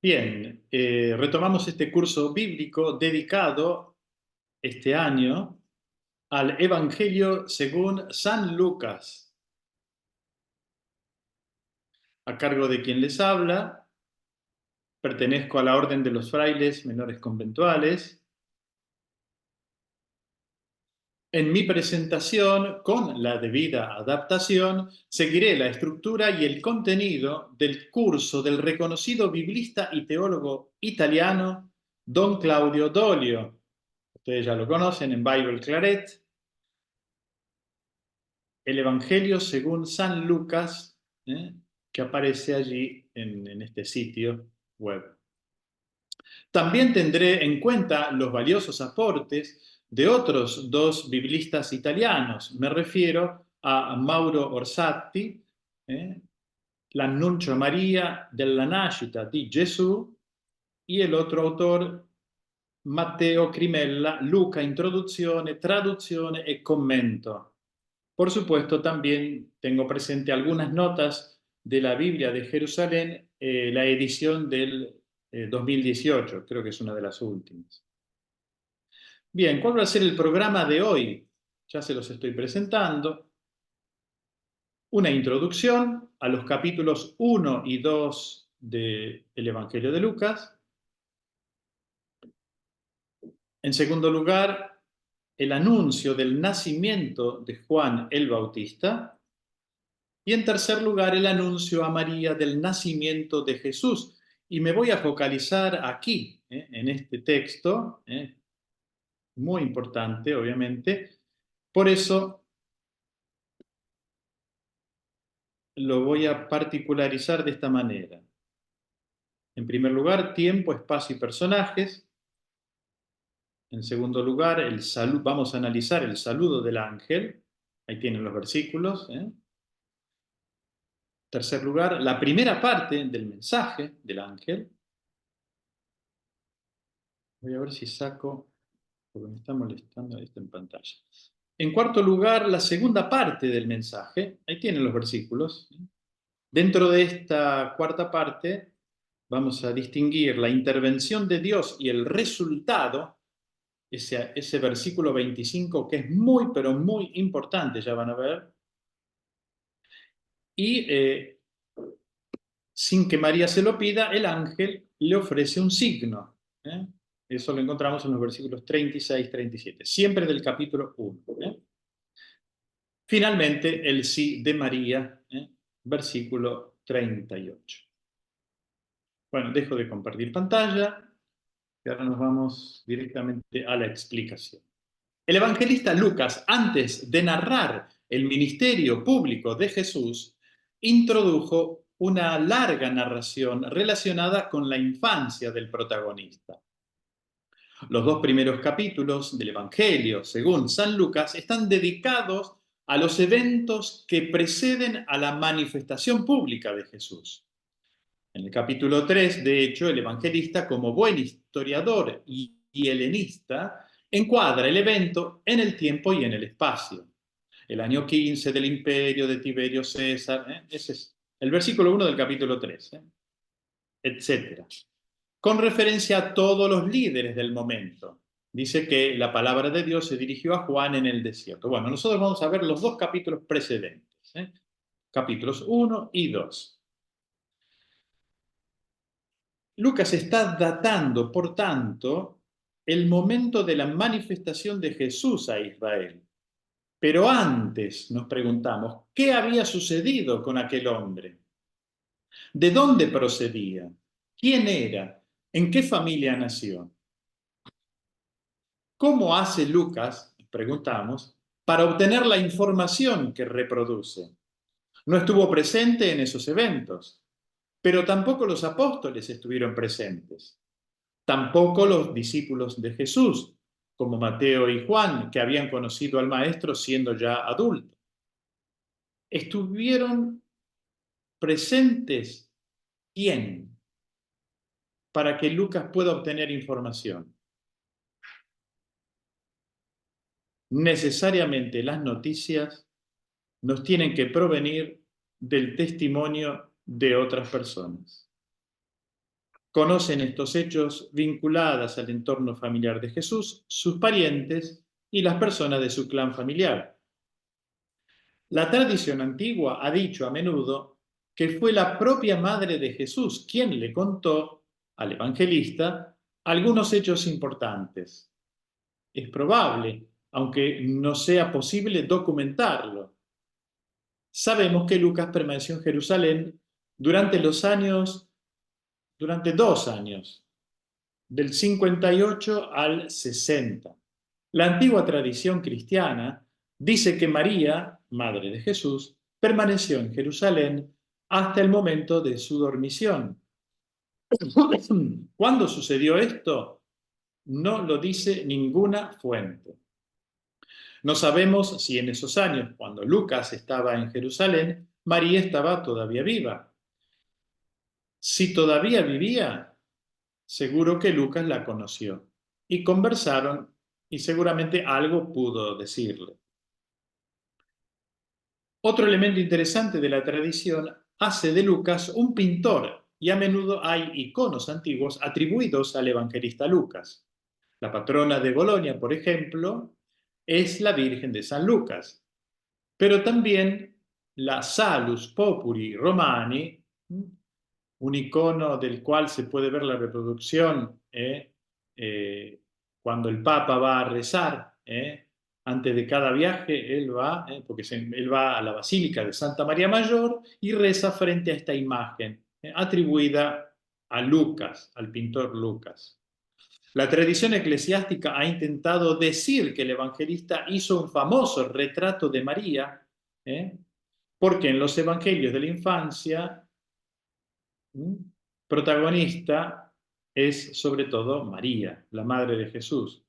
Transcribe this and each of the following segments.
Bien, retomamos este curso bíblico dedicado este año al Evangelio según San Lucas, a cargo de quien les habla. Pertenezco a la Orden de los Frailes Menores Conventuales. En mi presentación, con la debida adaptación, seguiré la estructura y el contenido del curso del reconocido biblista y teólogo italiano Don Claudio Dolio. Ustedes ya lo conocen en Bible Claret. El Evangelio según San Lucas, que aparece allí en este sitio web. También tendré en cuenta los valiosos aportes de otros dos biblistas italianos. Me refiero a Mauro Orsatti, L'annuncio a Maria della nascita di Gesù, y el otro autor, Matteo Crimella, Luca, introduzione, traduzione e commento. Por supuesto, también tengo presente algunas notas de la Biblia de Jerusalén, la edición del 2018, creo que es una de las últimas. Bien, ¿cuál va a ser el programa de hoy? Ya se los estoy presentando. Una introducción a los capítulos 1 y 2 del Evangelio de Lucas. En segundo lugar, el anuncio del nacimiento de Juan el Bautista. Y en tercer lugar, el anuncio a María del nacimiento de Jesús. Y me voy a focalizar aquí, en este texto, muy importante, obviamente. Por eso lo voy a particularizar de esta manera. En primer lugar, tiempo, espacio y personajes. En segundo lugar, vamos a analizar el saludo del ángel. Ahí tienen los versículos. Tercer lugar, la primera parte del mensaje del ángel. Voy a ver si saco, porque me está molestando esto en pantalla. En cuarto lugar, la segunda parte del mensaje. Ahí tienen los versículos. Dentro de esta cuarta parte vamos a distinguir la intervención de Dios y el resultado, ese versículo 25 que es muy, pero muy importante, ya van a ver. Y sin que María se lo pida, el ángel le ofrece un signo. Eso lo encontramos en los versículos 36, 37, siempre del capítulo 1. Finalmente, el sí de María, versículo 38. Bueno, dejo de compartir pantalla y ahora nos vamos directamente a la explicación. El evangelista Lucas, antes de narrar el ministerio público de Jesús, introdujo una larga narración relacionada con la infancia del protagonista. Los dos primeros capítulos del Evangelio, según San Lucas, están dedicados a los eventos que preceden a la manifestación pública de Jesús. En el capítulo 3, de hecho, el evangelista, como buen historiador y helenista, encuadra el evento en el tiempo y en el espacio. El año 15 del imperio de Tiberio César, ese es el versículo 1 del capítulo 3, etc. Con referencia a todos los líderes del momento. Dice que la palabra de Dios se dirigió a Juan en el desierto. Bueno, nosotros vamos a ver los dos capítulos precedentes, capítulos 1 y 2. Lucas está datando, por tanto, el momento de la manifestación de Jesús a Israel. Pero antes nos preguntamos, ¿qué había sucedido con aquel hombre? ¿De dónde procedía? ¿Quién era? ¿En qué familia nació? ¿Cómo hace Lucas, preguntamos, para obtener la información que reproduce? No estuvo presente en esos eventos, pero tampoco los apóstoles estuvieron presentes. Tampoco los discípulos de Jesús, como Mateo y Juan, que habían conocido al Maestro siendo ya adultos. ¿Estuvieron presentes quién para que Lucas pueda obtener información? Necesariamente las noticias nos tienen que provenir del testimonio de otras personas. Conocen estos hechos vinculados al entorno familiar de Jesús, sus parientes y las personas de su clan familiar. La tradición antigua ha dicho a menudo que fue la propia madre de Jesús quien le contó al evangelista algunos hechos importantes. Es probable, aunque no sea posible documentarlo. Sabemos que Lucas permaneció en Jerusalén durante durante 2 años, del 58 al 60. La antigua tradición cristiana dice que María, madre de Jesús, permaneció en Jerusalén hasta el momento de su dormición. ¿Cuándo sucedió esto? No lo dice ninguna fuente. No sabemos si en esos años, cuando Lucas estaba en Jerusalén, María estaba todavía viva. Si todavía vivía, seguro que Lucas la conoció y conversaron y seguramente algo pudo decirle. Otro elemento interesante de la tradición hace de Lucas un pintor y a menudo hay iconos antiguos atribuidos al evangelista Lucas. La patrona de Bolonia, por ejemplo, es la Virgen de San Lucas, pero también la Salus Populi Romani, un icono del cual se puede ver la reproducción cuando el Papa va a rezar. Antes de cada viaje, él va, porque él va a la Basílica de Santa María Mayor y reza frente a esta imagen, atribuida a Lucas, al pintor Lucas. La tradición eclesiástica ha intentado decir que el evangelista hizo un famoso retrato de María, porque en los evangelios de la infancia, protagonista es sobre todo María, la madre de Jesús.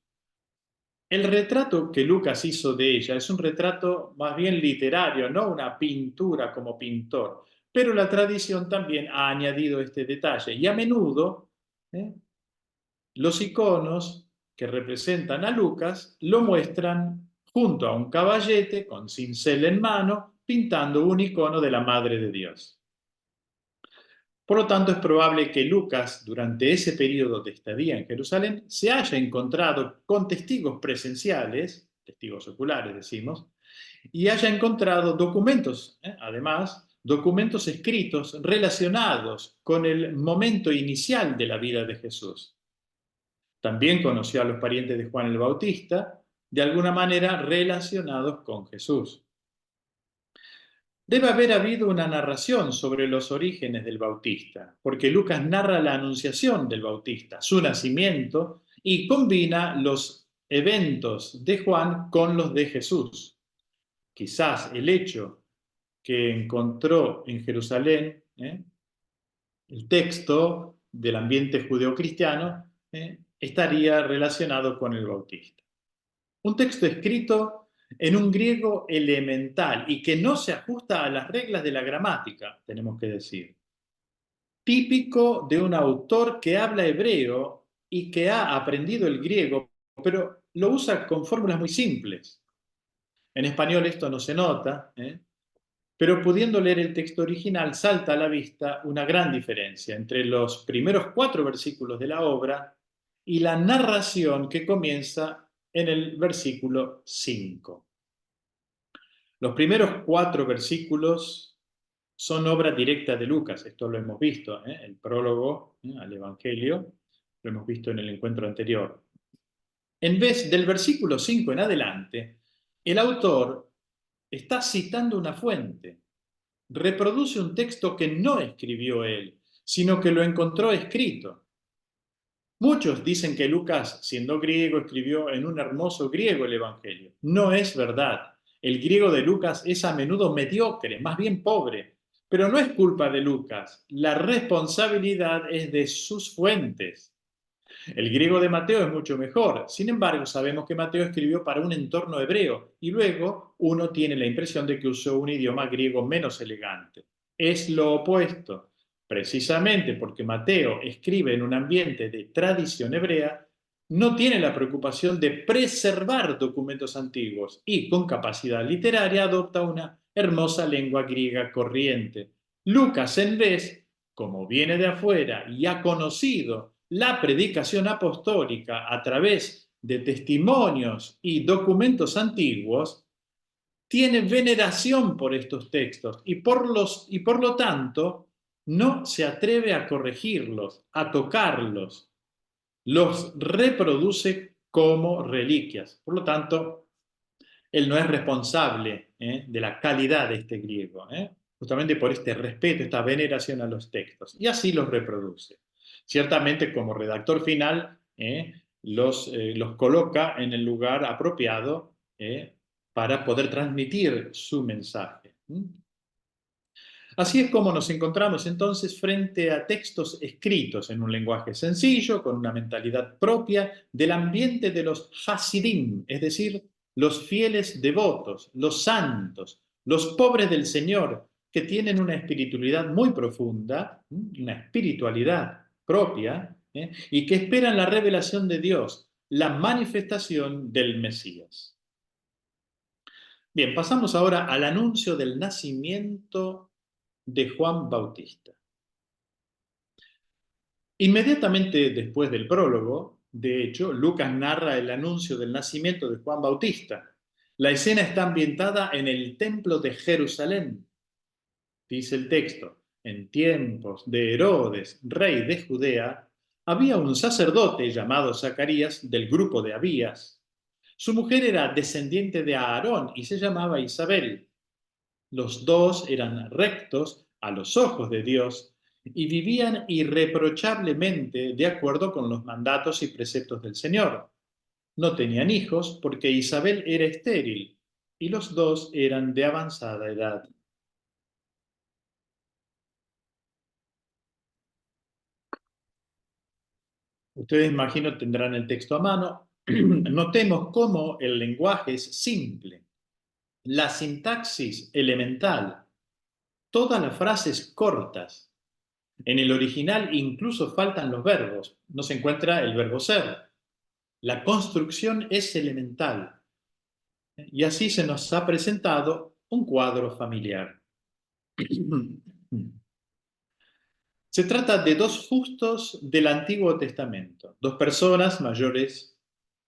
El retrato que Lucas hizo de ella es un retrato más bien literario, no una pintura como pintor, pero la tradición también ha añadido este detalle y a menudo los iconos que representan a Lucas lo muestran junto a un caballete con cincel en mano, pintando un icono de la Madre de Dios. Por lo tanto, es probable que Lucas, durante ese periodo de estadía en Jerusalén, se haya encontrado con testigos presenciales, testigos oculares decimos, y haya encontrado documentos, además, documentos escritos relacionados con el momento inicial de la vida de Jesús. También conoció a los parientes de Juan el Bautista, de alguna manera relacionados con Jesús. Debe haber habido una narración sobre los orígenes del Bautista, porque Lucas narra la anunciación del Bautista, su nacimiento, y combina los eventos de Juan con los de Jesús. Quizás el hecho que encontró en Jerusalén el texto del ambiente judeocristiano estaría relacionado con el Bautista. Un texto escrito en un griego elemental y que no se ajusta a las reglas de la gramática, tenemos que decir. Típico de un autor que habla hebreo y que ha aprendido el griego, pero lo usa con fórmulas muy simples. En español esto no se nota, pero pudiendo leer el texto original salta a la vista una gran diferencia entre los primeros 4 versículos de la obra y la narración que comienza en el versículo 5. Los primeros 4 versículos son obra directa de Lucas, esto lo hemos visto, el prólogo al Evangelio, lo hemos visto en el encuentro anterior. En vez del versículo 5 en adelante, el autor está citando una fuente, reproduce un texto que no escribió él, sino que lo encontró escrito. Muchos dicen que Lucas, siendo griego, escribió en un hermoso griego el Evangelio. No es verdad. El griego de Lucas es a menudo mediocre, más bien pobre. Pero no es culpa de Lucas. La responsabilidad es de sus fuentes. El griego de Mateo es mucho mejor. Sin embargo, sabemos que Mateo escribió para un entorno hebreo y luego uno tiene la impresión de que usó un idioma griego menos elegante. Es lo opuesto. Precisamente porque Mateo escribe en un ambiente de tradición hebrea, no tiene la preocupación de preservar documentos antiguos y con capacidad literaria adopta una hermosa lengua griega corriente. Lucas, en vez, como viene de afuera y ha conocido la predicación apostólica a través de testimonios y documentos antiguos, tiene veneración por estos textos y por lo tanto no se atreve a corregirlos, a tocarlos, los reproduce como reliquias. Por lo tanto, él no es responsable de la calidad de este griego, justamente por este respeto, esta veneración a los textos, y así los reproduce. Ciertamente, como redactor final, los coloca en el lugar apropiado para poder transmitir su mensaje. Así es como nos encontramos entonces frente a textos escritos en un lenguaje sencillo, con una mentalidad propia del ambiente de los Hasidim, es decir, los fieles devotos, los santos, los pobres del Señor, que tienen una espiritualidad muy profunda, una espiritualidad propia, y que esperan la revelación de Dios, la manifestación del Mesías. Bien, pasamos ahora al anuncio del nacimiento de Juan Bautista. Inmediatamente después del prólogo, de hecho, Lucas narra el anuncio del nacimiento de Juan Bautista. La escena está ambientada en el templo de Jerusalén. Dice el texto: en tiempos de Herodes, rey de Judea, había un sacerdote llamado Zacarías del grupo de Abías. Su mujer era descendiente de Aarón y se llamaba Isabel. Los dos eran rectos a los ojos de Dios y vivían irreprochablemente de acuerdo con los mandatos y preceptos del Señor. No tenían hijos porque Isabel era estéril y los dos eran de avanzada edad. Ustedes, imagino, tendrán el texto a mano. Notemos cómo el lenguaje es simple, la sintaxis elemental, todas las frases cortas. En el original incluso faltan los verbos, no se encuentra el verbo ser. La construcción es elemental y así se nos ha presentado un cuadro familiar. Se trata de dos justos del Antiguo Testamento, dos personas mayores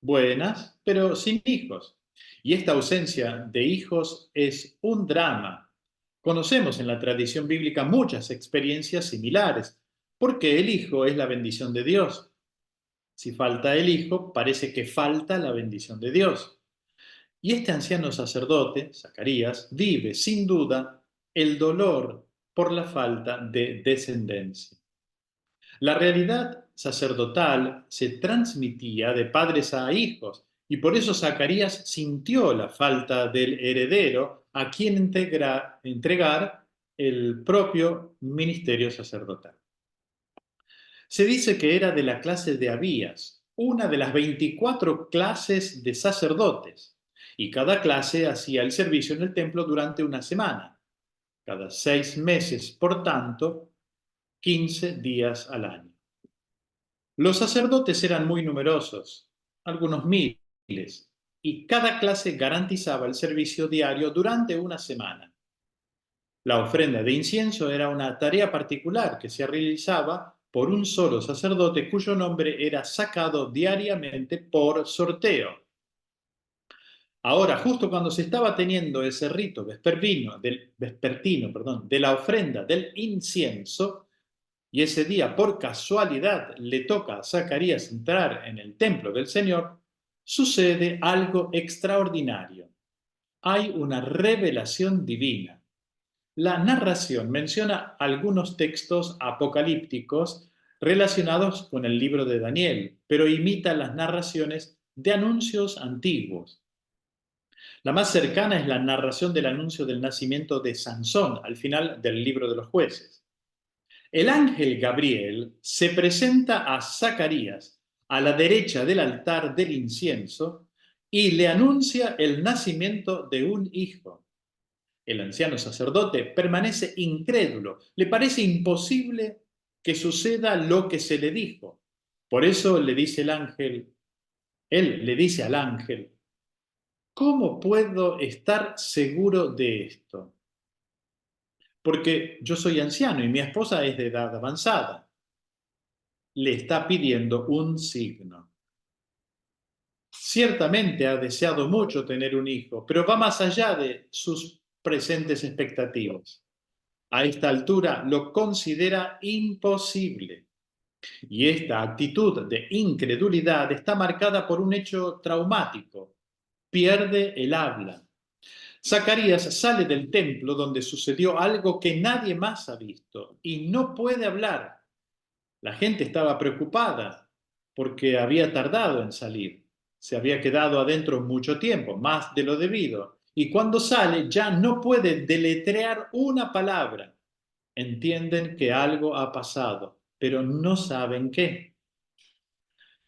buenas, pero sin hijos. Y esta ausencia de hijos es un drama. Conocemos en la tradición bíblica muchas experiencias similares, porque el hijo es la bendición de Dios. Si falta el hijo, parece que falta la bendición de Dios. Y este anciano sacerdote, Zacarías, vive sin duda el dolor por la falta de descendencia. La realidad sacerdotal se transmitía de padres a hijos y por eso Zacarías sintió la falta del heredero a quien entregar el propio ministerio sacerdotal. Se dice que era de la clase de Abías, una de las 24 clases de sacerdotes, y cada clase hacía el servicio en el templo durante una semana, cada 6 meses, por tanto, 15 días al año. Los sacerdotes eran muy numerosos, algunos miles, y cada clase garantizaba el servicio diario durante una semana. La ofrenda de incienso era una tarea particular que se realizaba por un solo sacerdote cuyo nombre era sacado diariamente por sorteo. Ahora, justo cuando se estaba teniendo ese rito vespertino, de la ofrenda del incienso, y ese día por casualidad le toca a Zacarías entrar en el templo del Señor, sucede algo extraordinario. Hay una revelación divina. La narración menciona algunos textos apocalípticos relacionados con el libro de Daniel, pero imita las narraciones de anuncios antiguos. La más cercana es la narración del anuncio del nacimiento de Sansón al final del libro de los jueces. El ángel Gabriel se presenta a Zacarías a la derecha del altar del incienso y le anuncia el nacimiento de un hijo. El anciano sacerdote permanece incrédulo, le parece imposible que suceda lo que se le dijo. Por eso le dice él le dice al ángel: ¿cómo puedo estar seguro de esto? porque yo soy anciano y mi esposa es de edad avanzada. Le está pidiendo un signo. Ciertamente ha deseado mucho tener un hijo, pero va más allá de sus presentes expectativas. A esta altura lo considera imposible. Y esta actitud de incredulidad está marcada por un hecho traumático. Pierde el habla. Zacarías sale del templo donde sucedió algo que nadie más ha visto y no puede hablar. La gente estaba preocupada porque había tardado en salir. Se había quedado adentro mucho tiempo, más de lo debido. Y cuando sale ya no puede deletrear una palabra. Entienden que algo ha pasado, pero no saben qué.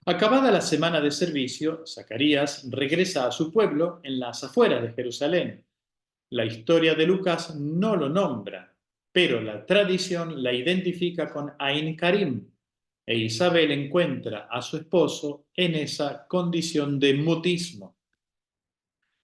Acabada la semana de servicio, Zacarías regresa a su pueblo en las afueras de Jerusalén. La historia de Lucas no lo nombra, pero la tradición la identifica con Ain Karim, e Isabel encuentra a su esposo en esa condición de mutismo.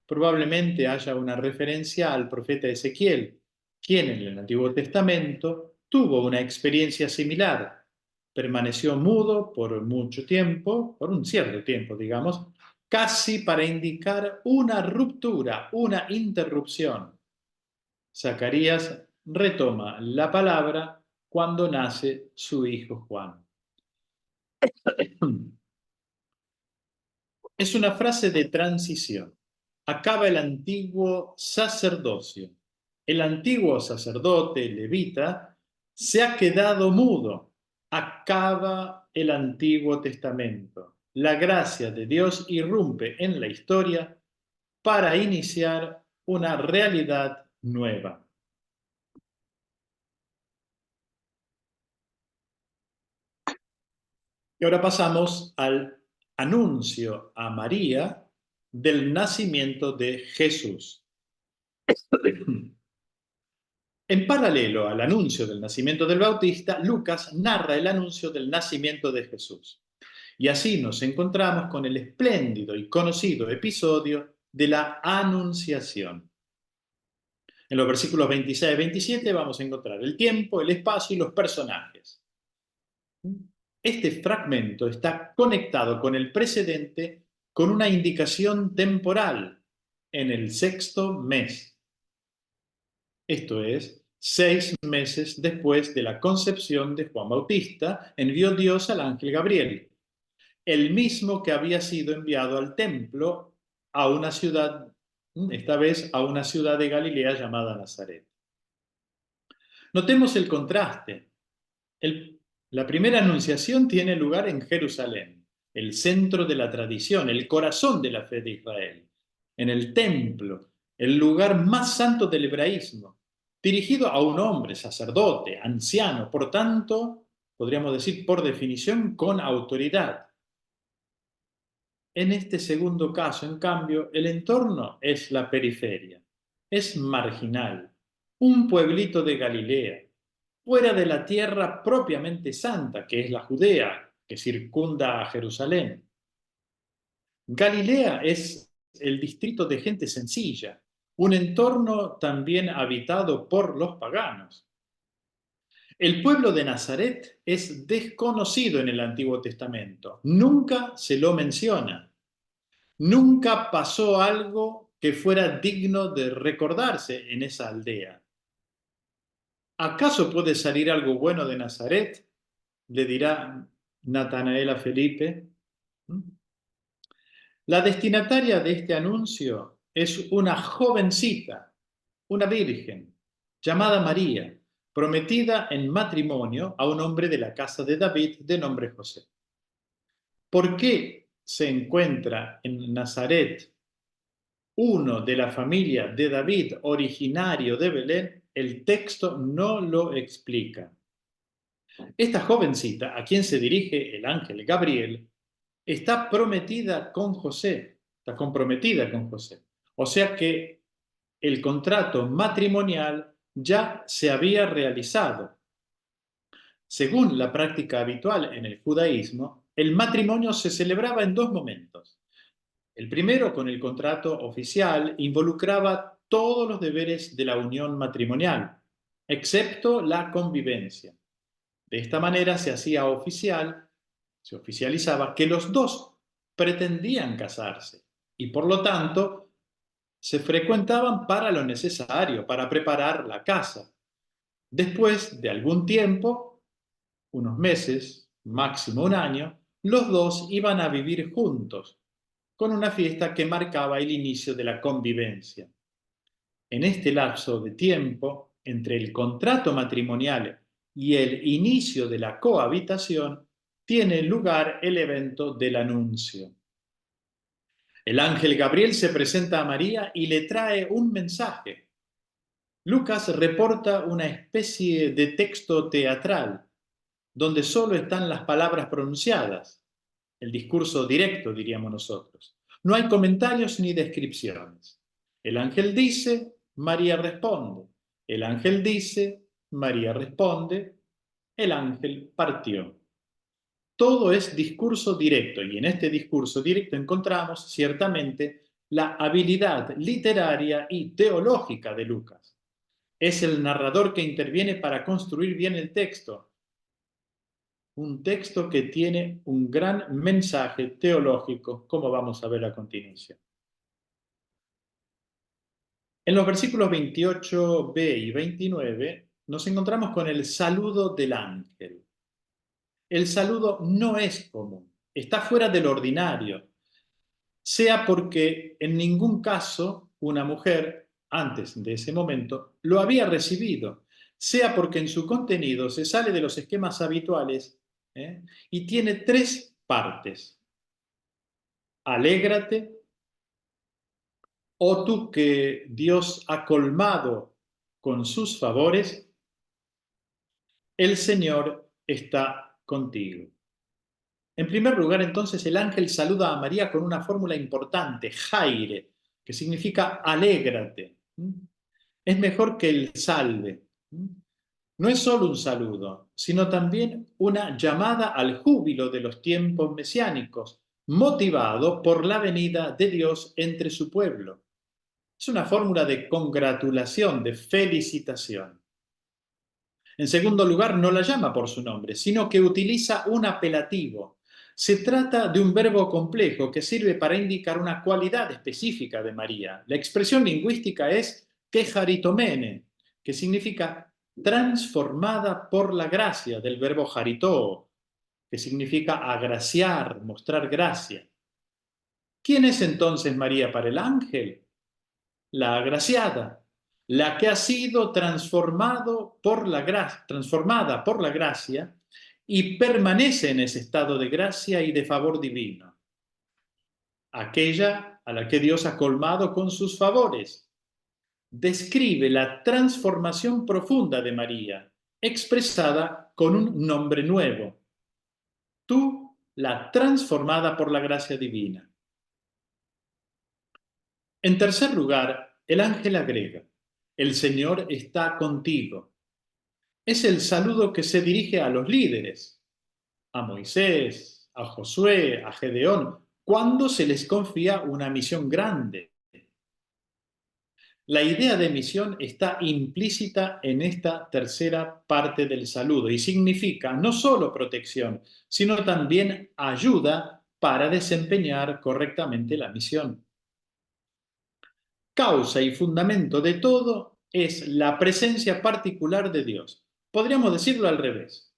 Probablemente haya una referencia al profeta Ezequiel, quien en el Antiguo Testamento tuvo una experiencia similar. Permaneció mudo por mucho tiempo, por un cierto tiempo, digamos, casi para indicar una ruptura, una interrupción. Zacarías retoma la palabra cuando nace su hijo Juan. Es una frase de transición. Acaba el antiguo sacerdocio. El antiguo sacerdote levita se ha quedado mudo. Acaba el Antiguo Testamento. La gracia de Dios irrumpe en la historia para iniciar una realidad nueva. Y ahora pasamos al anuncio a María del nacimiento de Jesús. En paralelo al anuncio del nacimiento del Bautista, Lucas narra el anuncio del nacimiento de Jesús. Y así nos encontramos con el espléndido y conocido episodio de la Anunciación. En los versículos 26 y 27 vamos a encontrar el tiempo, el espacio y los personajes. Este fragmento está conectado con el precedente con una indicación temporal en el sexto mes. Esto es, 6 meses después de la concepción de Juan Bautista, envió Dios al ángel Gabriel, el mismo que había sido enviado al templo a una ciudad, esta vez a una ciudad de Galilea llamada Nazaret. Notemos el contraste. La primera anunciación tiene lugar en Jerusalén, el centro de la tradición, el corazón de la fe de Israel, en el templo, el lugar más santo del hebraísmo, dirigido a un hombre, sacerdote, anciano, por tanto, podríamos decir por definición, con autoridad. En este segundo caso, en cambio, el entorno es la periferia, es marginal, un pueblito de Galilea, fuera de la tierra propiamente santa, que es la Judea, que circunda a Jerusalén. Galilea es el distrito de gente sencilla, un entorno también habitado por los paganos. El pueblo de Nazaret es desconocido en el Antiguo Testamento, nunca se lo menciona. Nunca pasó algo que fuera digno de recordarse en esa aldea. ¿Acaso puede salir algo bueno de Nazaret? Le dirá Natanael a Felipe. La destinataria de este anuncio es una jovencita, una virgen, llamada María, prometida en matrimonio a un hombre de la casa de David de nombre José. ¿Por qué se encuentra en Nazaret uno de la familia de David, originario de Belén? El texto no lo explica. Esta jovencita, a quien se dirige el ángel Gabriel, está prometida con José, está comprometida con José. O sea que el contrato matrimonial ya se había realizado. Según la práctica habitual en el judaísmo, el matrimonio se celebraba en 2 momentos. El primero, con el contrato oficial, involucraba todos los deberes de la unión matrimonial. excepto la convivencia. De esta manera se se oficializaba que los dos pretendían casarse y por lo tanto se frecuentaban para lo necesario, para preparar la casa. Después de algún tiempo, unos meses, máximo un año, los dos iban a vivir juntos, con una fiesta que marcaba el inicio de la convivencia. En este lapso de tiempo, entre el contrato matrimonial y el inicio de la cohabitación, tiene lugar el evento del anuncio. El ángel Gabriel se presenta a María y le trae un mensaje. Lucas reporta una especie de texto teatral, donde solo están las palabras pronunciadas, el discurso directo, diríamos nosotros. No hay comentarios ni descripciones. El ángel dice, María responde. El ángel dice, María responde. El ángel partió. Todo es discurso directo y en este discurso directo encontramos ciertamente la habilidad literaria y teológica de Lucas. Es el narrador que interviene para construir bien el texto. Un texto que tiene un gran mensaje teológico, como vamos a ver a continuación. En los versículos 28b y 29 nos encontramos con el saludo del ángel. El saludo no es común, está fuera del ordinario, sea porque en ningún caso una mujer, antes de ese momento, lo había recibido, sea porque en su contenido se sale de los esquemas habituales, y tiene tres partes. Alégrate, oh tú que Dios ha colmado con sus favores, el Señor está contigo. En primer lugar, entonces, el ángel saluda a María con una fórmula importante, jaire, que significa alégrate. Es mejor que el salve. No es solo un saludo, sino también una llamada al júbilo de los tiempos mesiánicos, motivado por la venida de Dios entre su pueblo. Es una fórmula de congratulación, de felicitación. En segundo lugar, no la llama por su nombre, sino que utiliza un apelativo. Se trata de un verbo complejo que sirve para indicar una cualidad específica de María. La expresión lingüística es kecharitomene, que significa transformada por la gracia, del verbo charitó, que significa agraciar, mostrar gracia. ¿Quién es entonces María para el ángel? La agraciada, la que ha sido transformada por la gracia y permanece en ese estado de gracia y de favor divino. Aquella a la que Dios ha colmado con sus favores. Describe la transformación profunda de María, expresada con un nombre nuevo. Tú, la transformada por la gracia divina. En tercer lugar, el ángel agrega, el Señor está contigo. Es el saludo que se dirige a los líderes, a Moisés, a Josué, a Gedeón, cuando se les confía una misión grande. La idea de misión está implícita en esta tercera parte del saludo y significa no solo protección, sino también ayuda para desempeñar correctamente la misión. Causa y fundamento de todo es la presencia particular de Dios. Podríamos decirlo al revés.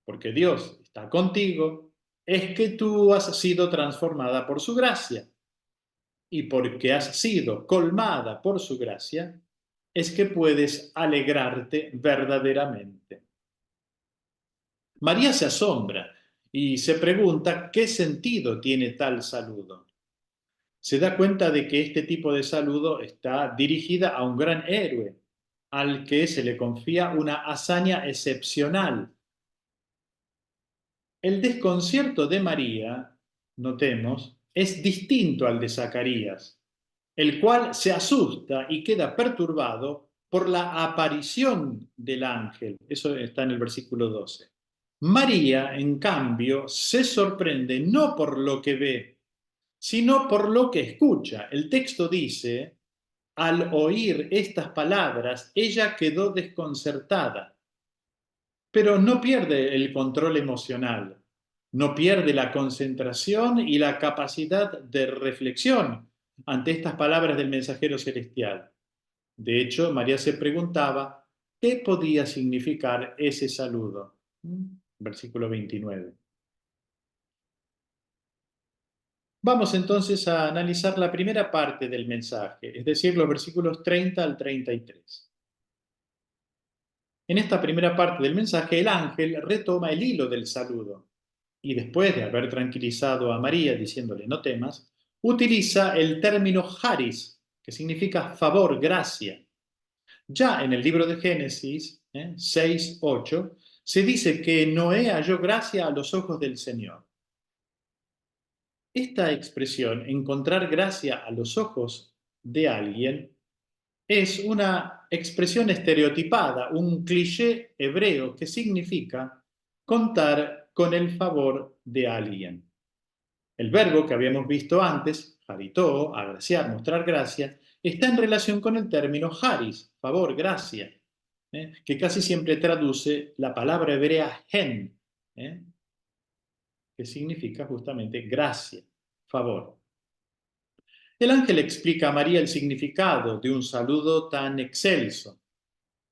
Porque Dios está contigo, es que tú has sido transformada por su gracia. Y porque has sido colmada por su gracia, es que puedes alegrarte verdaderamente. María se asombra y se pregunta qué sentido tiene tal saludo. Se da cuenta de que este tipo de saludo está dirigida a un gran héroe, al que se le confía una hazaña excepcional. El desconcierto de María, notemos, es distinto al de Zacarías, el cual se asusta y queda perturbado por la aparición del ángel. Eso está en el versículo 12. María, en cambio, se sorprende no por lo que ve, sino por lo que escucha. El texto dice, Al oír estas palabras, ella quedó desconcertada, pero no pierde el control emocional, no pierde la concentración y la capacidad de reflexión ante estas palabras del mensajero celestial. De hecho, María se preguntaba qué podía significar ese saludo. Versículo 29. Vamos entonces a analizar la primera parte del mensaje, es decir, los versículos 30 al 33. En esta primera parte del mensaje, el ángel retoma el hilo del saludo y después de haber tranquilizado a María diciéndole no temas, utiliza el término charis, que significa favor, gracia. Ya en el libro de Génesis 6:8 se dice que Noé halló gracia a los ojos del Señor. Esta expresión, encontrar gracia a los ojos de alguien, es una expresión estereotipada, un cliché hebreo que significa contar con el favor de alguien. El verbo que habíamos visto antes, haritó, agraciar, mostrar gracia, está en relación con el término haris, favor, gracia, que casi siempre traduce la palabra hebrea hen, que significa justamente gracia, favor. El ángel explica a María el significado de un saludo tan excelso.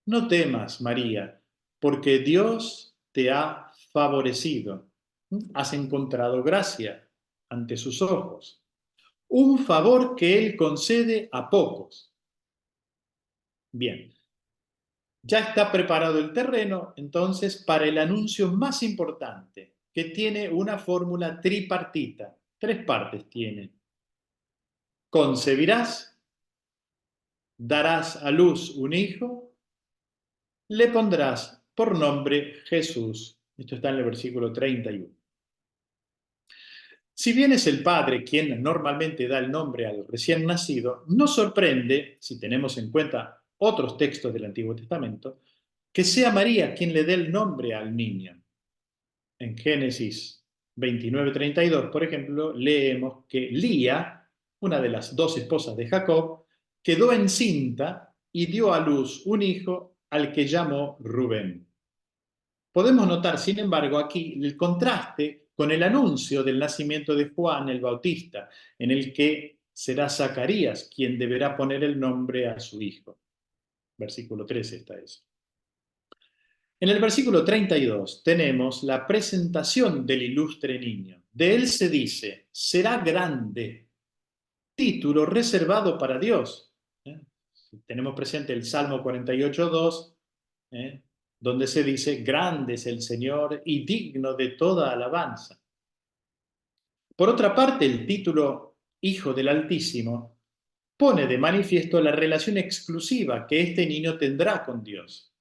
No temas, María, porque Dios te ha favorecido. Has encontrado gracia ante sus ojos. Un favor que Él concede a pocos. Bien, ya está preparado el terreno, entonces, para el anuncio más importante, que tiene una fórmula tripartita. 3 partes tiene. Concebirás, darás a luz un hijo, le pondrás por nombre Jesús. Esto está en el versículo 31. Si bien es el padre quien normalmente da el nombre al recién nacido, no sorprende, si tenemos en cuenta otros textos del Antiguo Testamento, que sea María quien le dé el nombre al niño. En Génesis 29:32, por ejemplo, leemos que Lía, una de las 2 esposas de Jacob, quedó encinta y dio a luz un hijo al que llamó Rubén. Podemos notar, sin embargo, aquí el contraste con el anuncio del nacimiento de Juan el Bautista, en el que será Zacarías quien deberá poner el nombre a su hijo. Versículo 13 está eso. En el versículo 32 tenemos la presentación del ilustre niño. De él se dice, será grande, título reservado para Dios. Tenemos presente el Salmo 48:2, donde se dice, grande es el Señor y digno de toda alabanza. Por otra parte, el título Hijo del Altísimo pone de manifiesto la relación exclusiva que este niño tendrá con Dios.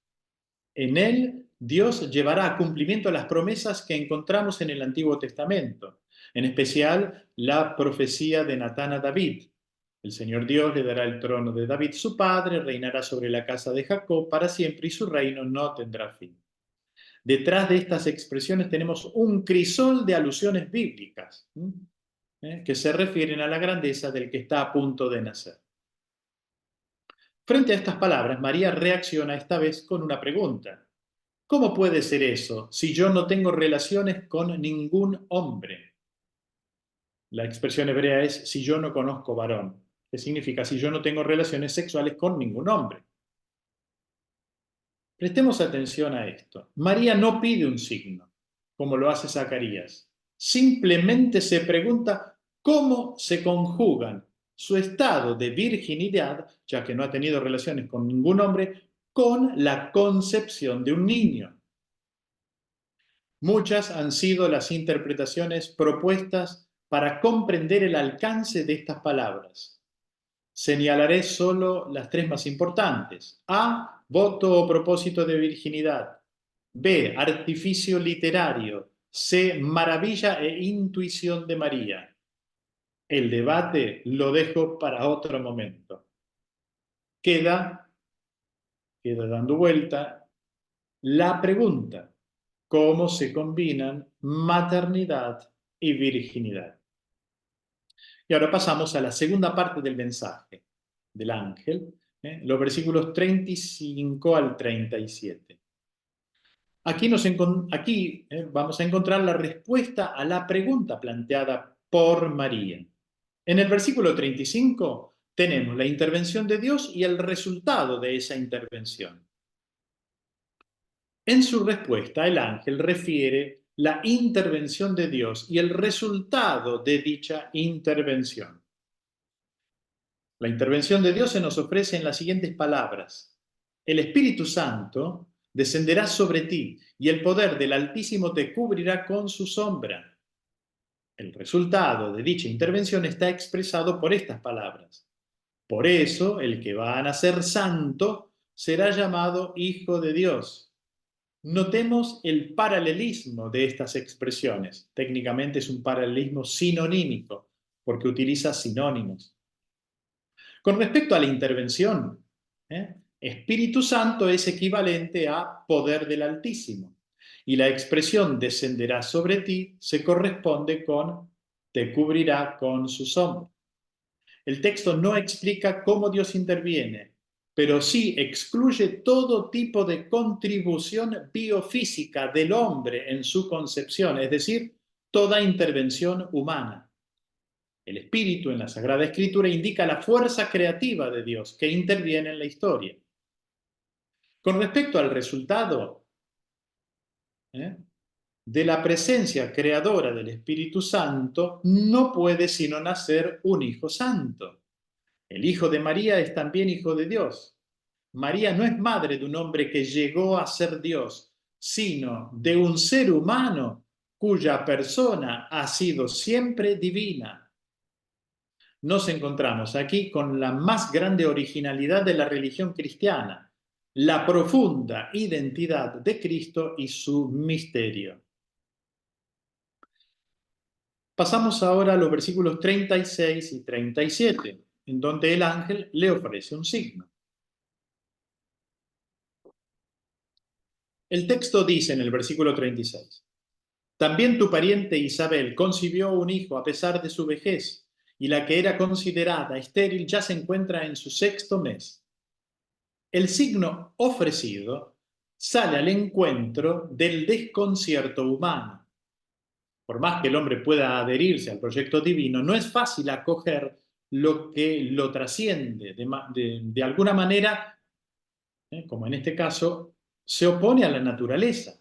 En él, Dios llevará a cumplimiento las promesas que encontramos en el Antiguo Testamento, en especial la profecía de Natán a David. El Señor Dios le dará el trono de David su padre, reinará sobre la casa de Jacob para siempre y su reino no tendrá fin. Detrás de estas expresiones tenemos un crisol de alusiones bíblicas que se refieren a la grandeza del que está a punto de nacer. Frente a estas palabras, María reacciona esta vez con una pregunta. ¿Cómo puede ser eso si yo no tengo relaciones con ningún hombre? La expresión hebrea es si yo no conozco varón, que significa si yo no tengo relaciones sexuales con ningún hombre. Prestemos atención a esto. María no pide un signo, como lo hace Zacarías. Simplemente se pregunta cómo se conjugan su estado de virginidad, ya que no ha tenido relaciones con ningún hombre, con la concepción de un niño. Muchas han sido las interpretaciones propuestas para comprender el alcance de estas palabras. Señalaré solo las 3 más importantes. A, voto o propósito de virginidad. B, artificio literario. C, maravilla e intuición de María. El debate lo dejo para otro momento. Queda dando vuelta la pregunta: ¿cómo se combinan maternidad y virginidad? Y ahora pasamos a la segunda parte del mensaje. del ángel, los versículos 35 al 37. Aquí vamos a encontrar la respuesta a la pregunta planteada por María. En el versículo 35 tenemos la intervención de Dios y el resultado de esa intervención. En su respuesta, el ángel refiere la intervención de Dios y el resultado de dicha intervención. La intervención de Dios se nos ofrece en las siguientes palabras: el Espíritu Santo descenderá sobre ti y el poder del Altísimo te cubrirá con su sombra. El resultado de dicha intervención está expresado por estas palabras: por eso el que va a nacer santo será llamado Hijo de Dios. Notemos el paralelismo de estas expresiones. Técnicamente es un paralelismo sinonímico, porque utiliza sinónimos. Con respecto a la intervención, Espíritu Santo es equivalente a poder del Altísimo. Y la expresión descenderá sobre ti se corresponde con te cubrirá con su sombra. El texto no explica cómo Dios interviene, pero sí excluye todo tipo de contribución biofísica del hombre en su concepción, es decir, toda intervención humana. El Espíritu en la Sagrada Escritura indica la fuerza creativa de Dios que interviene en la historia. Con respecto al resultado de la presencia creadora del Espíritu Santo, no puede sino nacer un Hijo Santo. El Hijo de María es también Hijo de Dios. María no es madre de un hombre que llegó a ser Dios, sino de un ser humano cuya persona ha sido siempre divina. Nos encontramos aquí con la más grande originalidad de la religión cristiana, la profunda identidad de Cristo y su misterio. Pasamos ahora a los versículos 36 y 37, en donde el ángel le ofrece un signo. El texto dice en el versículo 36, también tu pariente Isabel concibió un hijo a pesar de su vejez, y la que era considerada estéril ya se encuentra en su 6º mes. El signo ofrecido sale al encuentro del desconcierto humano. Por más que el hombre pueda adherirse al proyecto divino, no es fácil acoger lo que lo trasciende. De alguna manera, como en este caso, se opone a la naturaleza.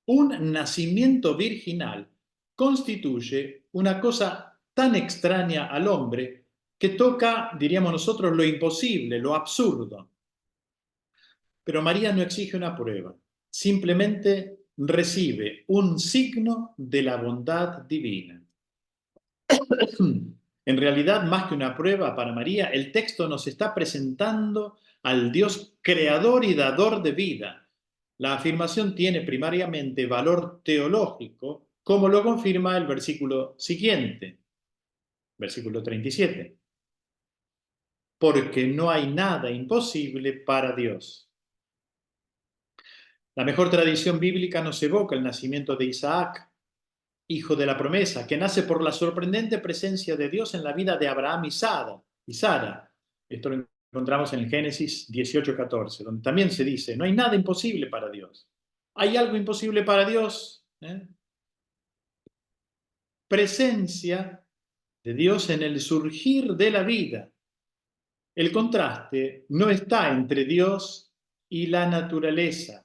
Un nacimiento virginal constituye una cosa tan extraña al hombre que toca, diríamos nosotros, lo imposible, lo absurdo. Pero María no exige una prueba, simplemente recibe un signo de la bondad divina. En realidad, más que una prueba para María, el texto nos está presentando al Dios creador y dador de vida. La afirmación tiene primariamente valor teológico, como lo confirma el versículo siguiente, versículo 37. Porque no hay nada imposible para Dios. La mejor tradición bíblica nos evoca el nacimiento de Isaac, hijo de la promesa, que nace por la sorprendente presencia de Dios en la vida de Abraham y Sara. Esto lo encontramos en el Génesis 18:14, donde también se dice, no hay nada imposible para Dios. ¿Hay algo imposible para Dios? Presencia de Dios en el surgir de la vida. El contraste no está entre Dios y la naturaleza,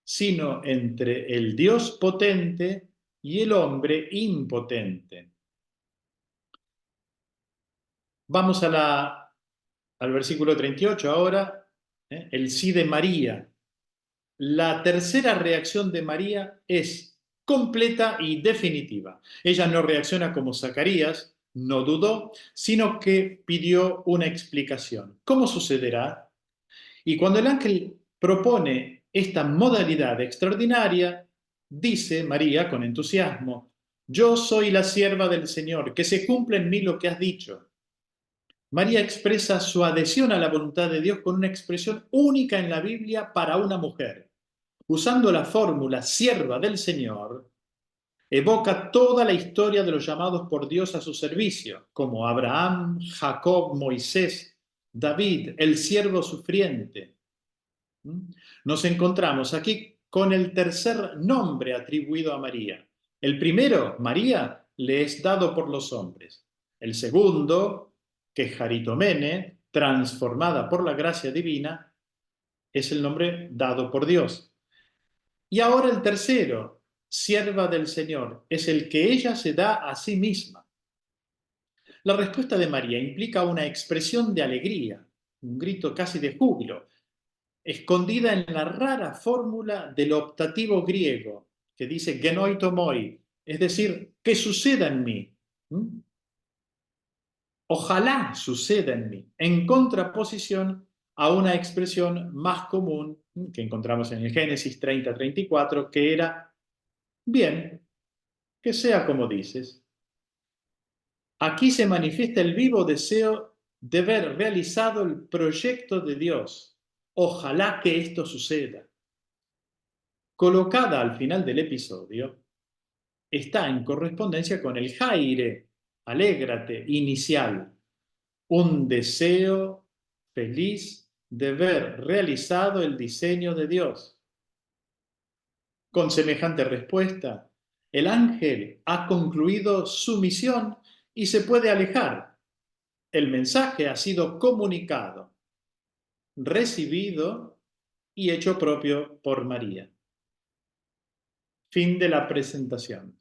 sino entre el Dios potente y el hombre impotente. Vamos al versículo 38 ahora, el sí de María. La tercera reacción de María es completa y definitiva. Ella no reacciona como Zacarías, no dudó, sino que pidió una explicación. ¿Cómo sucederá? Y cuando el ángel propone esta modalidad extraordinaria, dice María con entusiasmo, yo soy la sierva del Señor, que se cumpla en mí lo que has dicho. María expresa su adhesión a la voluntad de Dios con una expresión única en la Biblia para una mujer. Usando la fórmula sierva del Señor, evoca toda la historia de los llamados por Dios a su servicio, como Abraham, Jacob, Moisés, David, el siervo sufriente. Nos encontramos aquí con el tercer nombre atribuido a María. El primero, María, le es dado por los hombres. El segundo, que es Jaritomene, transformada por la gracia divina, es el nombre dado por Dios. Y ahora el tercero, sierva del Señor, es el que ella se da a sí misma. La respuesta de María implica una expresión de alegría, un grito casi de júbilo, escondida en la rara fórmula del optativo griego, que dice genoitomoi, es decir, que suceda en mí. Ojalá suceda en mí, en contraposición a una expresión más común que encontramos en el Génesis 30-34, que era, bien, que sea como dices. Aquí se manifiesta el vivo deseo de ver realizado el proyecto de Dios. Ojalá que esto suceda. Colocada al final del episodio, está en correspondencia con el jaire, alégrate, inicial, un deseo feliz de ver realizado el diseño de Dios. Con semejante respuesta, el ángel ha concluido su misión y se puede alejar. El mensaje ha sido comunicado, recibido y hecho propio por María. Fin de la presentación.